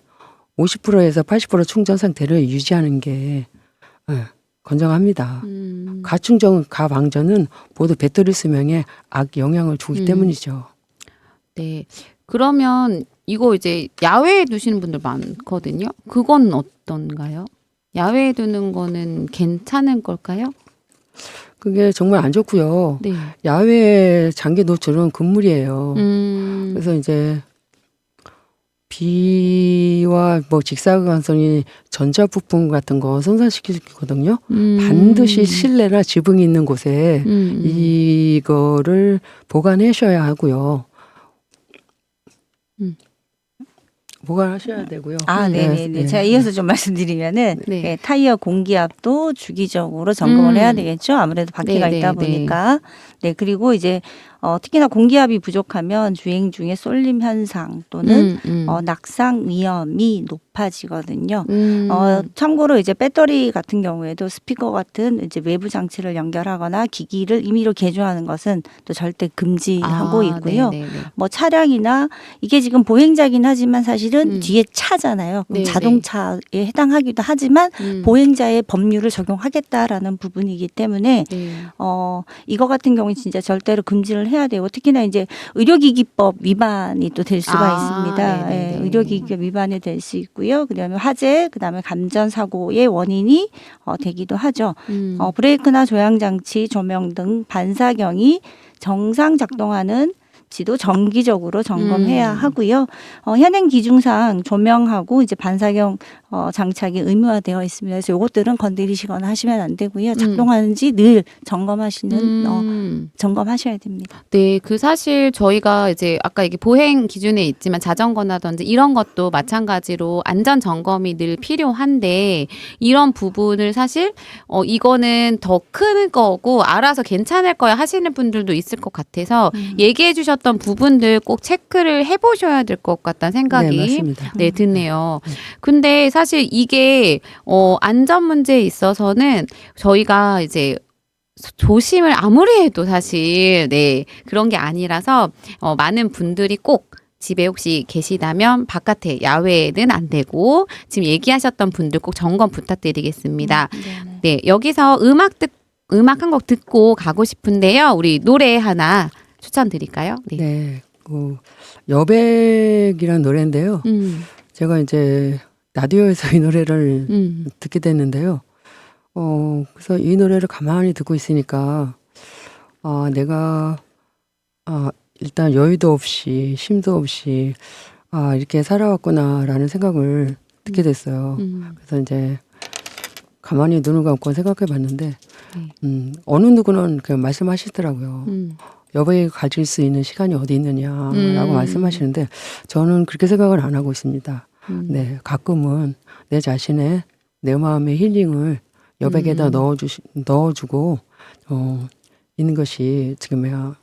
50%에서 80% 충전 상태를 유지하는 게 건강합니다. 가충전, 가방전은 모두 배터리 수명에 악 영향을 주기 때문이죠. 네. 그러면 이거 이제 야외에 두시는 분들 많거든요. 그건 어떤가요? 야외에 두는 거는 괜찮은 걸까요? 그게 정말 안 좋고요. 네. 야외 장기 노출은 금물이에요. 그래서 이제 비와 뭐 직사광선이 전자부품 같은 거 손상시키거든요. 반드시 실내나 지붕이 있는 곳에 이거를 보관하셔야 하고요. 보관하셔야 되고요. 네네네. 제가 이어서 좀 말씀드리면은 타이어 공기압도 주기적으로 점검을 해야 되겠죠. 아무래도 바퀴가 있다 보니까. 네, 그리고 이제 특히나 공기압이 부족하면 주행 중에 쏠림 현상 또는 낙상 위험이 높아지거든요. 참고로 이제 배터리 같은 경우에도 스피커 같은 이제 외부 장치를 연결하거나 기기를 임의로 개조하는 것은 또 절대 금지하고 있고요. 뭐 차량이나 이게 지금 보행자긴 하지만 사실은 뒤에 차잖아요. 그럼 자동차에 해당하기도 하지만 보행자의 법률을 적용하겠다라는 부분이기 때문에 이거 같은 경우는 진짜 절대로 금지를 해야 되고 특히나 이제 의료기기법 위반이 또 될 수가 있습니다. 예, 의료기기법 위반이 될 수 있고요. 그다음에 화재, 그다음에 감전 사고의 원인이 되기도 하죠. 브레이크나 조향장치, 조명 등 반사경이 정상 작동하는 지도 정기적으로 점검해야 하고요. 현행 기준상 조명하고 이제 반사경 장착이 의무화되어 있습니다. 그래서 이것들은 건드리시거나 하시면 안 되고요. 작동하는지 늘 점검하셔야 됩니다. 네, 그 사실 저희가 이제 아까 이게 보행 기준에 있지만 자전거나든지 이런 것도 마찬가지로 안전 점검이 늘 필요한데 이런 부분을 사실 이거는 더 큰 거고 알아서 괜찮을 거야 하시는 분들도 있을 것 같아서 얘기해 주셨던 부분들 꼭 체크를 해보셔야 될 것 같다는 생각이 드네요. 근데 사실 이게 안전 문제에 있어서는 저희가 이제 조심을 아무리 해도 사실 그런 게 아니라서 많은 분들이 꼭 집에 혹시 계시다면 바깥에 야외에는 안 되고 지금 얘기하셨던 분들 꼭 점검 부탁드리겠습니다. 네, 여기서 음악 한 곡 듣고 가고 싶은데요. 우리 노래 하나 추천드릴까요? 네, 여백이라는 노래인데요. 제가 이제 라디오에서 이 노래를 듣게 됐는데요. 그래서 이 노래를 가만히 듣고 있으니까 내가 일단 여유도 없이 힘도 없이 이렇게 살아왔구나라는 생각을 듣게 됐어요. 그래서 이제 가만히 눈을 감고 생각해 봤는데 어느 누구는 그냥 말씀하시더라고요. 여백이 가질 수 있는 시간이 어디 있느냐라고 말씀하시는데 저는 그렇게 생각을 안 하고 있습니다. 네, 가끔은 내 자신의 내 마음의 힐링을 여백에다 넣어주고 있는 것이 지금이야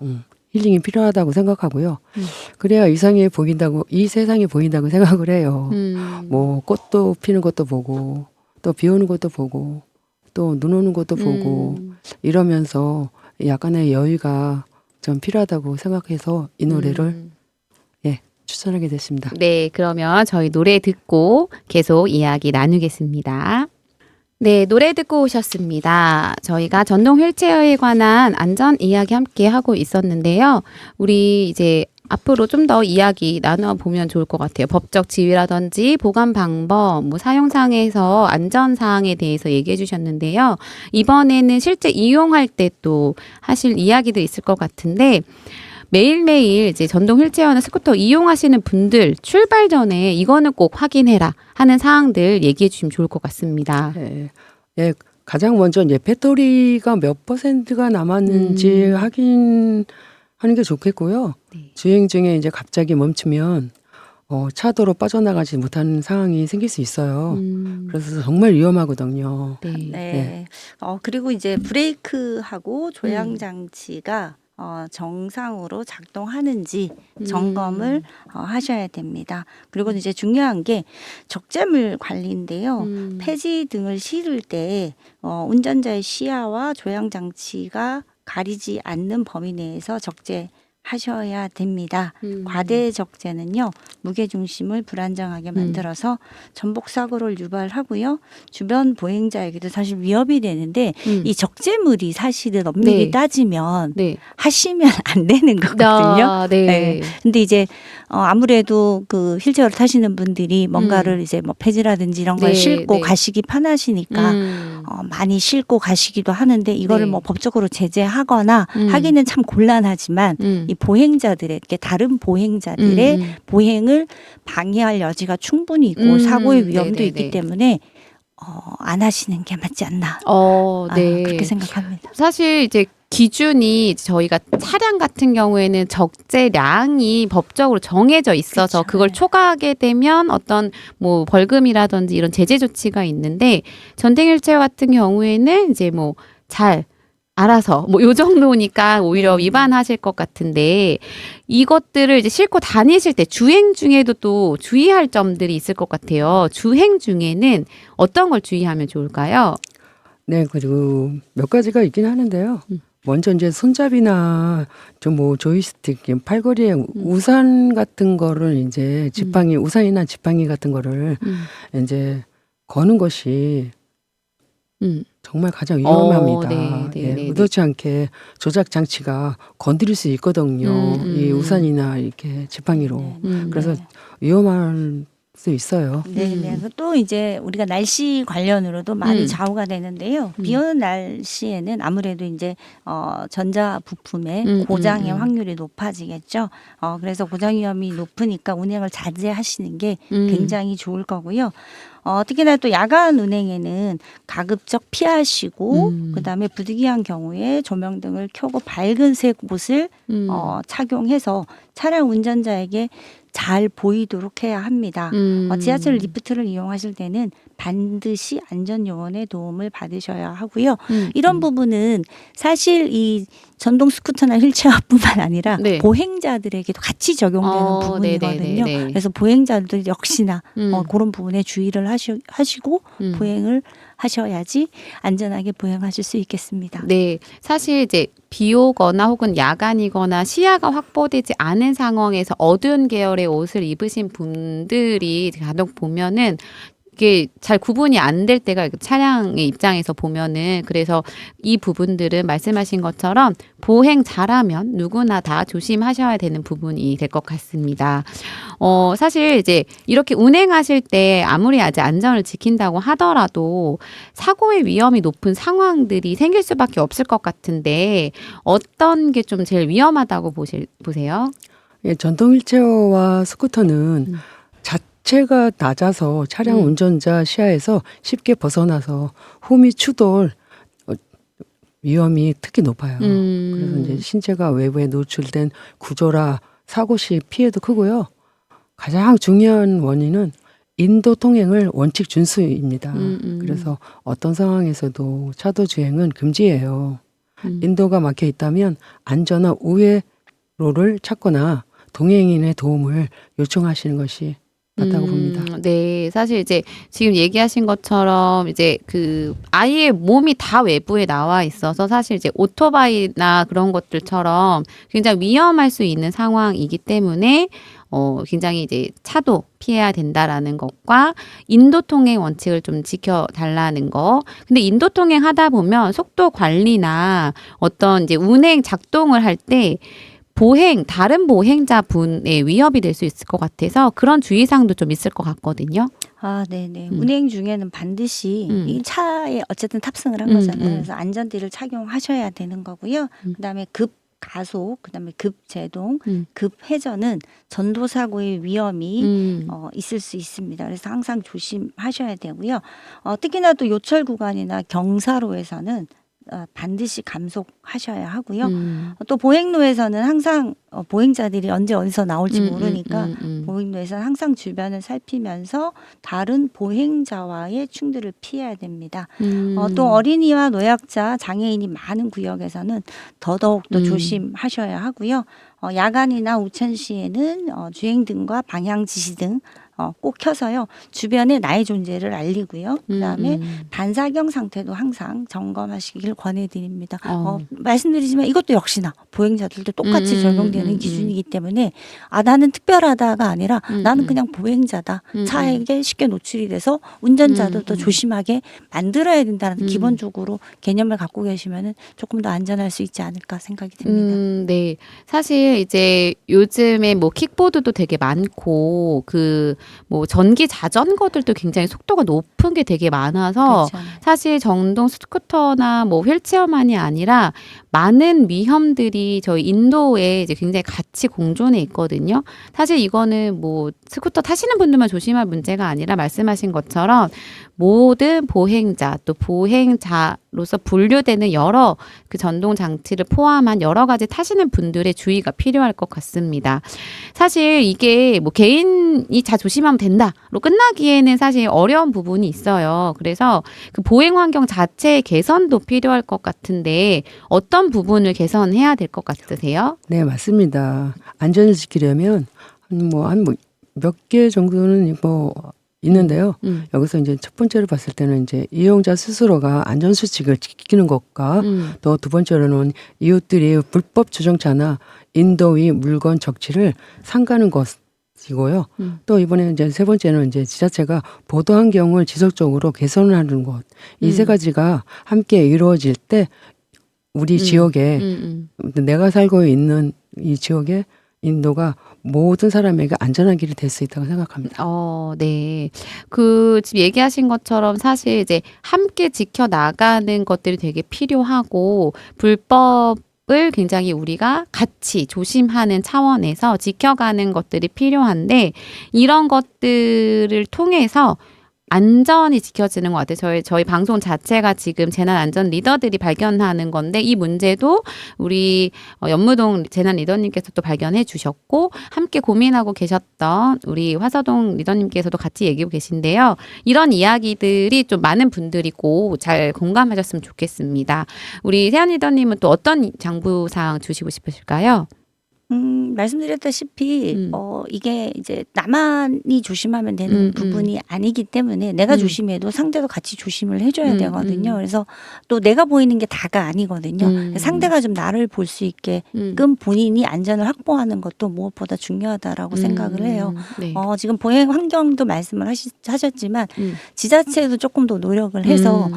힐링이 필요하다고 생각하고요. 그래야 이 세상이 보인다고 생각을 해요. 뭐 꽃도 피는 것도 보고 또 비 오는 것도 보고 또 눈 오는 것도 보고 이러면서 약간의 여유가 좀 필요하다고 생각해서 이 노래를 추천하게 됐습니다. 네, 그러면 저희 노래 듣고 계속 이야기 나누겠습니다. 네, 노래 듣고 오셨습니다. 저희가 전동 휠체어에 관한 안전 이야기 함께 하고 있었는데요. 우리 이제 앞으로 좀 더 이야기 나눠보면 좋을 것 같아요. 법적 지위라든지 보관 방법, 뭐 사용상에서 안전사항에 대해서 얘기해 주셨는데요. 이번에는 실제 이용할 때 또 하실 이야기도 있을 것 같은데 매일매일 이제 전동 휠체어나 스쿠터 이용하시는 분들 출발 전에 이거는 꼭 확인해라 하는 사항들 얘기해 주시면 좋을 것 같습니다. 네, 가장 먼저 이제 배터리가 몇 %가 남았는지 확인하는 게 좋겠고요. 주행 중에 이제 갑자기 멈추면 차도로 빠져나가지 못하는 상황이 생길 수 있어요. 그래서 정말 위험하거든요. 그리고 이제 브레이크하고 조향 장치가 정상으로 작동하는지 점검을 하셔야 됩니다. 그리고 이제 중요한 게 적재물 관리인데요. 폐지 등을 실을 때 운전자의 시야와 조향 장치가 가리지 않는 범위 내에서 적재하셔야 됩니다. 과대 적재는요, 무게 중심을 불안정하게 만들어서 전복 사고를 유발하고요. 주변 보행자에게도 사실 위협이 되는데 이 적재물이 사실은 엄밀히 따지면 하시면 안 되는 거거든요. 근데 이제 아무래도 그 휠체어를 타시는 분들이 뭔가를 이제 뭐 폐지라든지 이런 걸 싣고 가시기 편하시니까 많이 싣고 가시기도 하는데 이거를 네. 뭐 법적으로 제재하거나 하기는 참 곤란하지만 이 보행자들의 다른 보행자들의 보행을 방해할 여지가 충분히 있고 사고의 위험도 네네네. 있기 때문에 안 하시는 게 맞지 않나. 네. 그렇게 생각합니다. 사실 이제 기준이 저희가 차량 같은 경우에는 적재량이 법적으로 정해져 있어서 그쵸. 그걸 초과하게 되면 어떤 뭐 벌금이라든지 이런 제재 조치가 있는데 전등일체 같은 경우에는 이제 뭐 잘 알아서 뭐 요 정도니까 오히려 위반하실 것 같은데 이것들을 이제 싣고 다니실 때 주행 중에도 또 주의할 점들이 있을 것 같아요. 주행 중에는 어떤 걸 주의하면 좋을까요? 네, 그리고 몇 가지가 있긴 하는데요. 먼저 이제 손잡이나 좀 뭐 조이스틱, 팔걸이에 우산 같은 거를 이제 지팡이, 우산이나 지팡이 같은 거를 이제 거는 것이 정말 가장 위험합니다. 예, 의도치 않게 조작 장치가 건드릴 수 있거든요. 이 우산이나 이렇게 지팡이로. 그래서 위험할 수 있어요. 네. 또 이제 우리가 날씨 관련으로도 많이 좌우가 되는데요. 비 오는 날씨에는 아무래도 이제 전자 부품의 고장의 확률이 높아지겠죠. 그래서 고장 위험이 높으니까 운행을 자제하시는 게 굉장히 좋을 거고요. 특히나 또 야간 운행에는 가급적 피하시고 그다음에 부득이한 경우에 조명등을 켜고 밝은 색 옷을 착용해서 차량 운전자에게 잘 보이도록 해야 합니다. 지하철 리프트를 이용하실 때는 반드시 안전요원의 도움을 받으셔야 하고요. 이런 부분은 사실 이 전동 스쿠터나 휠체어뿐만 아니라 보행자들에게도 같이 적용되는 부분이거든요. 네네네네. 그래서 보행자들 역시나 그런 부분에 주의를 하시고 보행을 하셔야지 안전하게 보행하실 수 있겠습니다. 네, 사실 이제 비 오거나 혹은 야간이거나 시야가 확보되지 않은 상황에서 어두운 계열의 옷을 입으신 분들이 간혹 보면은 이게 잘 구분이 안 될 때가 차량의 입장에서 보면은 그래서 이 부분들은 말씀하신 것처럼 보행 잘하면 누구나 다 조심하셔야 되는 부분이 될 것 같습니다. 사실 이제 이렇게 운행하실 때 아무리 아직 안전을 지킨다고 하더라도 사고의 위험이 높은 상황들이 생길 수밖에 없을 것 같은데 어떤 게 좀 제일 위험하다고 보세요? 예, 전동 휠체어와 스쿠터는 자체가 낮아서 차량 운전자 시야에서 쉽게 벗어나서 홈이 추돌 위험이 특히 높아요. 그래서 이제 신체가 외부에 노출된 구조라 사고 시 피해도 크고요. 가장 중요한 원인은 인도 통행을 원칙 준수입니다. 그래서 어떤 상황에서도 차도 주행은 금지예요. 인도가 막혀 있다면 안전한 우회로를 찾거나 동행인의 도움을 요청하시는 것이 맞다고 봅니다. 네, 사실 이제 지금 얘기하신 것처럼 이제 아이의 몸이 다 외부에 나와 있어서 사실 이제 오토바이나 그런 것들처럼 굉장히 위험할 수 있는 상황이기 때문에 굉장히 이제 차도 피해야 된다라는 것과 인도 통행 원칙을 좀 지켜달라는 거. 근데 인도 통행 하다 보면 속도 관리나 어떤 이제 운행 작동을 할 때 다른 보행자분의 위협이 될 수 있을 것 같아서 그런 주의사항도 좀 있을 것 같거든요. 네네. 운행 중에는 반드시 이 차에 어쨌든 탑승을 한 거잖아요. 그래서 안전띠를 착용하셔야 되는 거고요. 그다음에 급 가속, 그다음에 급 제동, 급 회전은 전도사고의 위험이 있을 수 있습니다. 그래서 항상 조심하셔야 되고요. 특히나 또 요철 구간이나 경사로에서는 반드시 감속하셔야 하고요. 또 보행로에서는 항상 보행자들이 언제 어디서 나올지 모르니까 보행로에서는 항상 주변을 살피면서 다른 보행자와의 충돌을 피해야 됩니다. 또 어린이와 노약자, 장애인이 많은 구역에서는 더더욱 더 조심하셔야 하고요. 야간이나 오천 시에는 주행등과 방향지시등 꼭 켜서요. 주변에 나의 존재를 알리고요. 그다음에 반사경 상태도 항상 점검하시길 권해드립니다. 말씀드리지만 이것도 역시나 보행자들도 똑같이 적용되는 기준이기 때문에 나는 특별하다가 아니라 나는 그냥 보행자다. 차에게 쉽게 노출이 돼서 운전자도 더 조심하게 만들어야 된다는 기본적으로 개념을 갖고 계시면은 조금 더 안전할 수 있지 않을까 생각이 듭니다. 네. 사실 이제 요즘에 뭐 킥보드도 되게 많고 뭐 전기 자전거들도 굉장히 속도가 높은 게 되게 많아서 그렇죠. 사실 전동 스쿠터나 뭐 휠체어만이 아니라 많은 위험들이 저희 인도에 이제 굉장히 같이 공존해 있거든요. 사실 이거는 뭐 스쿠터 타시는 분들만 조심할 문제가 아니라 말씀하신 것처럼 모든 보행자 또 보행자로서 분류되는 여러 그 전동 장치를 포함한 여러 가지 타시는 분들의 주의가 필요할 것 같습니다. 사실 이게 뭐 개인이 다 조심하면 된다로 끝나기에는 사실 어려운 부분이 있어요. 그래서 그 보행 환경 자체의 개선도 필요할 것 같은데 어떤 부분을 개선해야 될 것 같으세요? 네, 맞습니다. 안전을 지키려면 한 몇 개 정도는 뭐 있는데요. 여기서 이제 첫 번째로 봤을 때는 이제 이용자 스스로가 안전 수칙을 지키는 것과 또 두 번째로는 이웃들이 불법 주정차나 인도위 물건 적치를 삼가는 것이고요. 또 이번에 이제 세 번째는 이제 지자체가 보도 환경을 지속적으로 개선을 하는 것. 이 세 가지가 함께 이루어질 때 우리 지역에 내가 살고 있는 이 지역에 인도가 모든 사람에게 안전한 길이 될 수 있다고 생각합니다. 네. 그 지금 얘기하신 것처럼 사실 이제 함께 지켜 나가는 것들이 되게 필요하고 불법을 굉장히 우리가 같이 조심하는 차원에서 지켜가는 것들이 필요한데 이런 것들을 통해서 안전이 지켜지는 것 같아요. 저희 방송 자체가 지금 재난 안전 리더들이 발견하는 건데 이 문제도 우리 연무동 재난 리더님께서 또 발견해 주셨고 함께 고민하고 계셨던 우리 화서동 리더님께서도 같이 얘기하고 계신데요. 이런 이야기들이 좀 많은 분들이 꼭 잘 공감하셨으면 좋겠습니다. 우리 세연 리더님은 또 어떤 장부사항 주시고 싶으실까요? 말씀드렸다시피 이게 이제 나만이 조심하면 되는 부분이 아니기 때문에 내가 조심해도 상대도 같이 조심을 해줘야 되거든요. 그래서 또 내가 보이는 게 다가 아니거든요. 상대가 좀 나를 볼 수 있게끔 본인이 안전을 확보하는 것도 무엇보다 중요하다라고 생각을 해요. 네. 지금 보행 환경도 말씀을 하셨지만 지자체도 조금 더 노력을 해서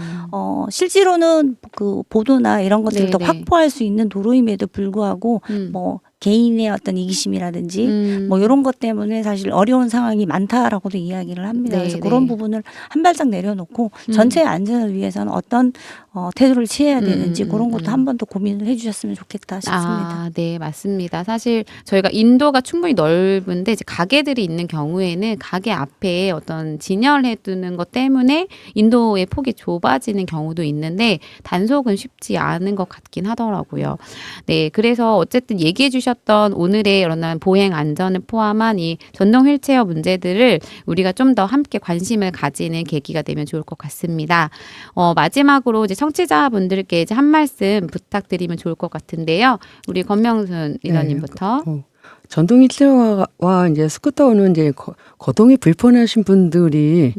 실제로는 그 보도나 이런 것들을 더 네네. 확보할 수 있는 도로임에도 불구하고 뭐 개인의 어떤 이기심이라든지 뭐 이런 것 때문에 사실 어려운 상황이 많다라고도 이야기를 합니다. 네, 그래서 네. 그런 부분을 한 발짝 내려놓고 전체의 안전을 위해서는 어떤 태도를 취해야 되는지 그런 것도 한 번 더 고민을 해주셨으면 좋겠다 싶습니다. 네, 맞습니다. 사실 저희가 인도가 충분히 넓은데 이제 가게들이 있는 경우에는 가게 앞에 어떤 진열해 두는 것 때문에 인도의 폭이 좁아지는 경우도 있는데 단속은 쉽지 않은 것 같긴 하더라고요. 네, 그래서 어쨌든 얘기해 주셨던 오늘의 이런 보행 안전을 포함한 이 전동 휠체어 문제들을 우리가 좀 더 함께 관심을 가지는 계기가 되면 좋을 것 같습니다. 마지막으로 이제 청취자분들께 이제 한 말씀 부탁드리면 좋을 것 같은데요. 우리 권명순 리더님부터. 전동 휠체어와 이제 스쿠터는 이제 거동이 불편하신 분들이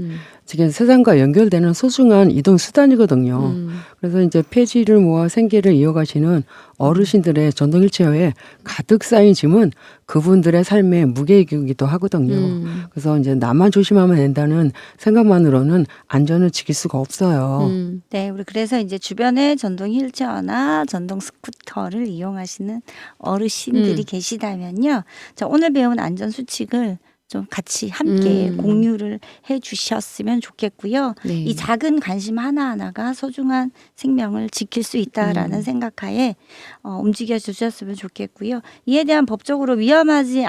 지금 세상과 연결되는 소중한 이동 수단이거든요. 그래서 이제 폐지를 모아 생계를 이어가시는 어르신들의 전동 휠체어에 가득 쌓인 짐은 그분들의 삶의 무게이기도 하거든요. 그래서 이제 나만 조심하면 된다는 생각만으로는 안전을 지킬 수가 없어요. 네, 우리 그래서 이제 주변에 전동 휠체어나 전동 스쿠터를 이용하시는 어르신들이 계시다면요. 자, 오늘 배운 안전 수칙을 좀 같이 함께 공유를 해 주셨으면 좋겠고요. 네. 이 작은 관심 하나하나가 소중한 생명을 지킬 수 있다라는 생각하에 움직여 주셨으면 좋겠고요. 이에 대한 법적으로 위험하지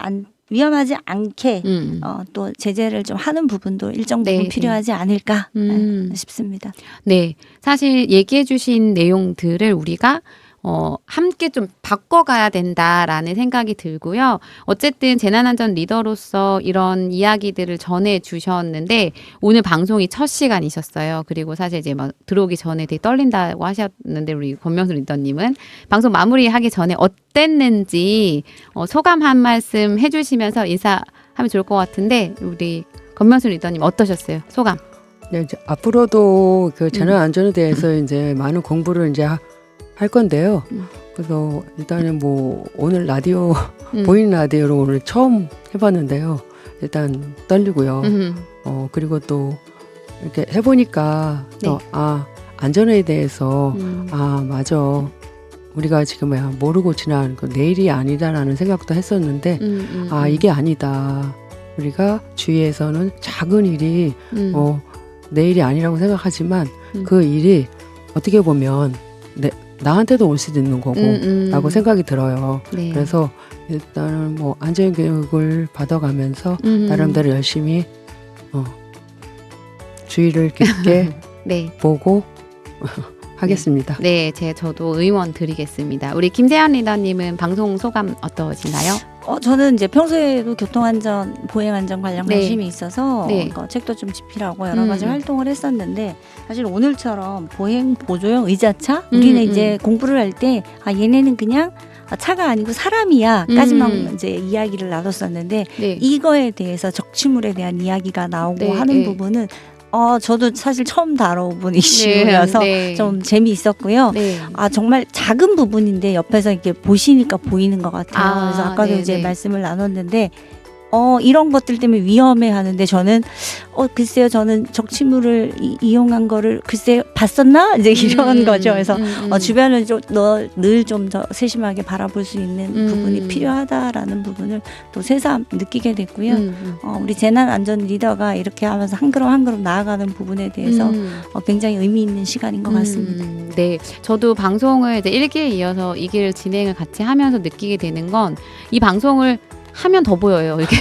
않게 또 제재를 좀 하는 부분도 일정 부분 네, 필요하지 않을까 싶습니다. 네, 사실 얘기해 주신 내용들을 우리가 함께 좀 바꿔가야 된다라는 생각이 들고요. 어쨌든 재난안전 리더로서 이런 이야기들을 전해주셨는데 오늘 방송이 첫 시간이셨어요. 그리고 사실 이제 막 들어오기 전에 되게 떨린다고 하셨는데 우리 권명수 리더님은 방송 마무리하기 전에 어땠는지 소감 한 말씀 해주시면서 인사하면 좋을 것 같은데 우리 권명수 리더님 어떠셨어요? 소감? 네, 이제 앞으로도 그 재난 안전에 대해서 이제 많은 공부를 이제 할 건데요. 그래서 일단은 뭐 오늘 라디오 보이는 라디오로 오늘 처음 해봤는데요. 일단 떨리고요. 그리고 또 이렇게 해보니까 또 안전에 대해서 맞아. 우리가 지금 모르고 지난 그 내일이 아니다라는 생각도 했었는데 이게 아니다. 우리가 주위에서는 작은 일이 내 일이 아니라고 생각하지만 그 일이 어떻게 보면 나한테도 올 수도 있는 거고 라고 생각이 들어요. 네. 그래서 일단은 뭐 안전교육을 받아가면서 나름대로 열심히 주의를 깊게 네. 보고 하겠습니다. 네, 저도 의원 드리겠습니다. 우리 김세연 리더님은 방송 소감 어떠신가요? 저는 이제 평소에도 교통안전, 보행안전 관련 네. 관심이 있어서 네. 책도 좀 집필하고 여러 가지 활동을 했었는데 사실 오늘처럼 보행 보조용 의자차 우리는 이제 공부를 할 때 얘네는 그냥 차가 아니고 사람이야까지만 이제 이야기를 나눴었는데 네. 이거에 대해서 적치물에 대한 이야기가 나오고 하는 부분은 저도 사실 처음 다뤄본 이슈여서 좀 재미있었고요. 정말 작은 부분인데 옆에서 이렇게 보시니까 보이는 것 같아요. 그래서 아까도 이제 말씀을 나눴는데 이런 것들 때문에 위험해하는데 저는 글쎄요, 저는 적치물을 이용한 거를 글쎄 봤었나 이제 이런 거죠. 그래서 주변을 늘 좀 더 세심하게 바라볼 수 있는 부분이 필요하다라는 부분을 또 새삼 느끼게 됐고요. 우리 재난안전 리더가 이렇게 하면서 한 걸음 한 걸음 나아가는 부분에 대해서 굉장히 의미 있는 시간인 것 같습니다. 네, 저도 방송을 이제 1기에 이어서 2기를 진행을 같이 하면서 느끼게 되는 건 이 방송을 하면 더 보여요. 이렇게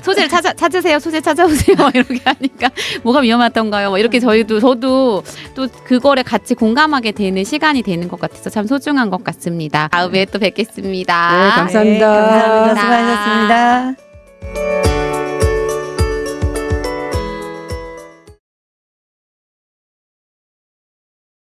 소재를 찾으세요. 소재 찾아오세요. 이렇게 하니까 뭐가 위험하던가요? 이렇게 저도 또 그거를 같이 공감하게 되는 시간이 되는 것 같아서 참 소중한 것 같습니다. 다음에 또 뵙겠습니다. 네, 감사합니다. 감사합니다. 수고하셨습니다.